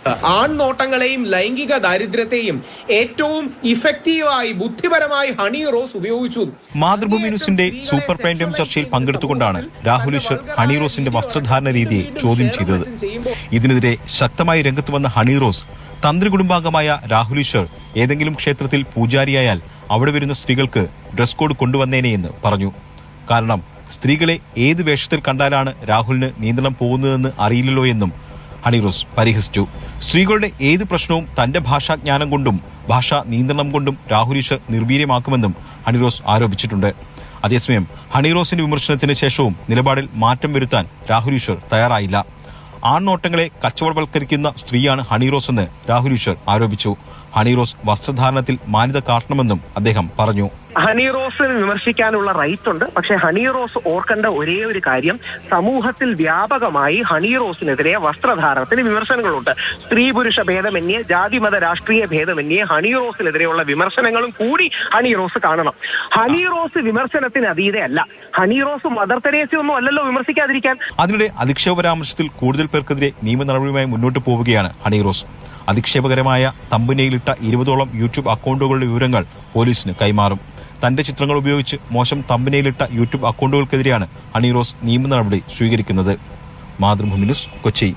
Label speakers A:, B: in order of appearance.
A: ആൺനോട്ടങ്ങളെയും ലൈംഗിക ദാരിദ്ര്യത്തെയും ഏറ്റവും ഇഫക്റ്റീവായി ബുദ്ധിപരമായി ഹണി റോസ് ഉപയോഗിച്ചു.
B: മാതൃഭൂമി ന്യൂസിന്റെ സൂപ്പർ പ്രൈം ടൈം ചർച്ചയിൽ പങ്കെടുത്തുകൊണ്ടാണ് രാഹുൽ ഈശ്വർ ഹണി റോസിന്റെ വസ്ത്രധാരണ രീതിയെ ചോദ്യം ചെയ്തത്. ഇതിനെതിരെ ശക്തമായി രംഗത്ത് വന്ന ഹണി റോസ് തന്ത്രി കുടുംബാംഗമായ രാഹുൽ ഈശ്വർ ഏതെങ്കിലും ക്ഷേത്രത്തിൽ പൂജാരിയായാൽ അവിടെ വരുന്ന സ്ത്രീകൾക്ക് ഡ്രസ് കോഡ് കൊണ്ടുവന്നേനെയെന്ന് പറഞ്ഞു. കാരണം സ്ത്രീകളെ ഏത് വേഷത്തിൽ കണ്ടാലാണ് രാഹുലിന് നിയന്ത്രണം പോകുന്നതെന്ന് അറിയില്ലല്ലോ എന്നും ഹണി റോസ് പരിഹസിച്ചു. സ്ത്രീകളുടെ ഏത് പ്രശ്നവും തന്റെ ഭാഷാജ്ഞാനം കൊണ്ടും ഭാഷാ നിയന്ത്രണം കൊണ്ടും രാഹുൽ ഈശ്വർ നിർവീര്യമാക്കുമെന്നും ഹണി റോസ് ആരോപിച്ചിട്ടുണ്ട്. അതേസമയം ഹണി റോസിന്റെ വിമർശനത്തിന് ശേഷവും നിലപാടിൽ മാറ്റം വരുത്താൻ രാഹുൽ ഈശ്വർ തയ്യാറായില്ല. ആൺനോട്ടങ്ങളെ കച്ചവടവൽക്കരിക്കുന്ന സ്ത്രീയാണ് ഹണി റോസ് എന്ന് രാഹുൽ ഈശ്വർ ആരോപിച്ചു. ഹണി റോസ് വസ്ത്രധാരണത്തിൽ മാന്യത കാട്ടണമെന്നും അദ്ദേഹം പറഞ്ഞു.
C: ഹണി റോസിന് വിമർശിക്കാനുള്ള റൈറ്റ് ഉണ്ട്. പക്ഷെ ഹണി റോസ് ഓർക്കേണ്ട ഒരേ ഒരു കാര്യം, സമൂഹത്തിൽ വ്യാപകമായി ഹണി റോസിനെതിരെ വസ്ത്രധാരണത്തിന് വിമർശനങ്ങളുണ്ട്. സ്ത്രീ പുരുഷ ഭേദമന്യേ, ജാതി മത രാഷ്ട്രീയ ഭേദമന്യേ ഹണി റോസിനെതിരെയുള്ള വിമർശനങ്ങളും കൂടി ഹണി റോസ് കാണണം. ഹണി റോസ് വിമർശനത്തിന് അതീതയല്ല. ഹണി റോസ് മദർ തെരേസയൊന്നും അല്ലല്ലോ വിമർശിക്കാതിരിക്കാൻ.
B: അതിനിടെ അധിക്ഷേപ പരാമർശത്തിൽ കൂടുതൽ പേർക്കെതിരെ നിയമ നടപടിയുമായി മുന്നോട്ട് പോവുകയാണ് ഹണി റോസ്. അധിക്ഷേപകരമായ തമ്പനയിലിട്ട 20ഓളം യൂട്യൂബ് അക്കൗണ്ടുകളുടെ വിവരങ്ങൾ പോലീസിന് കൈമാറും. തന്റെ ചിത്രങ്ങൾ ഉപയോഗിച്ച് മോശം തമ്പനയിലിട്ട യൂട്യൂബ് അക്കൗണ്ടുകൾക്കെതിരെയാണ് ഹണി റോസ് നിയമ നടപടി സ്വീകരിക്കുന്നത്. മാതൃഭൂമി ന്യൂസ്, കൊച്ചി.